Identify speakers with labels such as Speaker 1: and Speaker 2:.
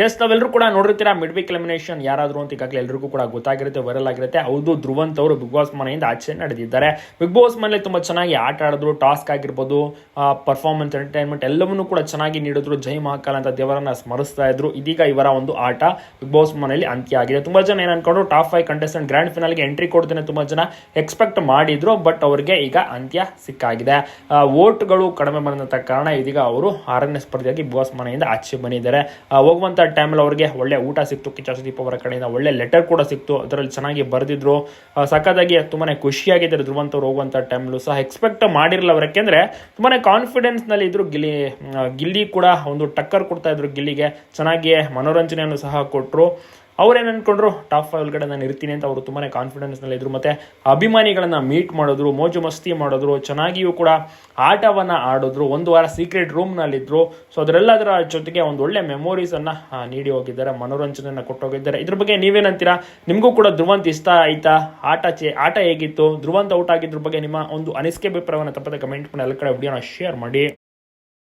Speaker 1: S, ನಾವೆಲ್ಲರೂ ಕೂಡ ನೋಡಿರ್ತೀರಾ ಮಿಡ್ ವೀಕ್ ಎಲಿಮಿನೇಷನ್ ಯಾರಾದರೂ ಅಂತ ಈಗಾಗಲೇ ಎಲ್ಲರಿಗೂ ಕೂಡ ಗೊತ್ತಾಗಿರುತ್ತೆ, ವೈರಲ್ ಆಗಿರುತ್ತೆ. ಹೌದು, ಧ್ರುವಂತ್ ಅವರು ಬಿಗ್ ಬಾಸ್ ಮನೆಯಿಂದ ಆಚೆ ನಡೆದಿದ್ದಾರೆ. ಬಿಗ್ ಬಾಸ್ ಮನೇಲಿ ತುಂಬಾ ಚೆನ್ನಾಗಿ ಆಟ ಆಡಿದ್ರು. ಟಾಸ್ಕ್ ಆಗಿರ್ಬೋದು, ಪರ್ಫಾರ್ಮೆನ್ಸ್, ಎಂಟರ್ಟೈನ್ಮೆಂಟ್ ಎಲ್ಲವನ್ನೂ ಕೂಡ ಚೆನ್ನಾಗಿ ನೀಡಿದ್ರು. ಜೈ ಮಹಾಕಾಲ್ ಅಂತ ದೇವರನ್ನ ಸ್ಮರಿಸ್ತಾ ಇದ್ರು. ಇದೀಗ ಇವರ ಒಂದು ಆಟ ಬಿಗ್ ಬಾಸ್ ಮನೆಯಲ್ಲಿ ಅಂತ್ಯ ಆಗಿದೆ. ತುಂಬಾ ಜನ ಏನ್ ಅನ್ಕೊಂಡ್ರು, ಟಾಪ್ 5 ಕಂಟೆಸ್ಟೆಂಟ್ ಗ್ರ್ಯಾಂಡ್ ಫಿನಾಲ್ಗೆ ಎಂಟ್ರಿ ಕೊಡ್ತೇನೆ ತುಂಬಾ ಜನ ಎಕ್ಸ್ಪೆಕ್ಟ್ ಮಾಡಿದ್ರು. ಬಟ್ ಅವರಿಗೆ ಈಗ ಅಂತ್ಯ ಸಿಕ್ಕಾಗಿದೆ. ವೋಟ್ಗಳು ಕಡಿಮೆ ಬಂದಂತ ಕಾರಣ ಇದೀಗ ಅವರು 6ನೇ ಸ್ಪರ್ಧೆಯಾಗಿ ಬಿಗ್ ಬಾಸ್ ಮನೆಯಿಂದ ಆಚೆ ಬಂದಿದ್ದಾರೆ. ಹೋಗುವಂತ ಟೈಮಲ್ಲಿ ಅವರಿಗೆ ಒಳ್ಳೆ ಊಟ ಸಿಕ್ತು. ಕಿಚ್ಚ ಸುದೀಪ್ ಅವರ ಕಡೆಯಿಂದ ಒಳ್ಳೆ ಲೆಟರ್ ಕೂಡ ಸಿಕ್ತು. ಅದರಲ್ಲಿ ಚೆನ್ನಾಗಿ ಬರೆದಿದ್ರು. ಸಖತ್ತಾಗಿ ತುಂಬಾನೇ ಖುಷಿಯಾಗಿದ್ದಾರೆ ಧ್ರುವಂತ್ ಅವರು ಹೋಗುವಂತ ಟೈಮ್ಲು ಸಹ. ಎಕ್ಸ್ಪೆಕ್ಟ್ ಮಾಡಿರಲಿಲ್ಲ ಅವರು, ಯಾಕೆಂದ್ರೆ ತುಂಬಾನೇ ಕಾನ್ಫಿಡೆನ್ಸ್ ನಲ್ಲಿ ಇದ್ರು. ಗಿಲ್ಲಿ ಕೂಡ ಒಂದು ಟಕ್ಕರ್ ಕೊಡ್ತಾ ಇದ್ರು ಗಿಲ್ಲಿಗೆ. ಚೆನ್ನಾಗಿ ಮನೋರಂಜನೆಯನ್ನು ಸಹ ಕೊಟ್ಟರು. ಅವ್ರೇನು ಅನ್ಕೊಂಡ್ರು, ಟಾಪ್ 5 ಒಳಗಡೆ ನಾನು ಇರ್ತೀನಿ ಅಂತ ಅವರು ತುಂಬಾನೇ ಕಾನ್ಫಿಡೆನ್ಸ್ ನಲ್ಲಿ ಇದ್ರು. ಮತ್ತೆ ಅಭಿಮಾನಿಗಳನ್ನ ಮೀಟ್ ಮಾಡಿದ್ರು, ಮೋಜು ಮಸ್ತಿ ಮಾಡಿದ್ರು, ಚೆನ್ನಾಗಿಯೂ ಕೂಡ ಆಟವನ್ನ ಆಡಿದ್ರು. ಒಂದು ವಾರ ಸೀಕ್ರೆಟ್ ರೂಮ್ ನಲ್ಲಿದ್ರು. ಸೊ ಅದರೆಲ್ಲದರ ಜೊತೆಗೆ ಒಂದು ಒಳ್ಳೆ ಮೆಮೊರೀಸ್ ಅನ್ನ ನೀಡಿ ಹೋಗಿದ್ದಾರೆ, ಮನೋರಂಜನೆಯನ್ನ ಕೊಟ್ಟು ಹೋಗಿದ್ದಾರೆ. ಇದ್ರ ಬಗ್ಗೆ ನೀವೇನಂತೀರಾ? ನಿಮಗೂ ಕೂಡ ಧ್ರುವಂತ್ ಇಷ್ಟ ಆಯ್ತಾ? ಆಟ ಹೇಗಿತ್ತು? ಧ್ರುವಂತ್ ಔಟ್ ಆಗಿದ್ರ ಬಗ್ಗೆ ನಿಮ್ಮ ಒಂದು ಅನಿಸಿಕೆ ಅಭಿಪ್ರಾಯವನ್ನು ತಪ್ಪದೆ ಕಮೆಂಟ್ ಮಾಡಿ ಎಲ್ಲ ಕಡೆ ವಿಡಿಯೋನ ಶೇರ್ ಮಾಡಿ.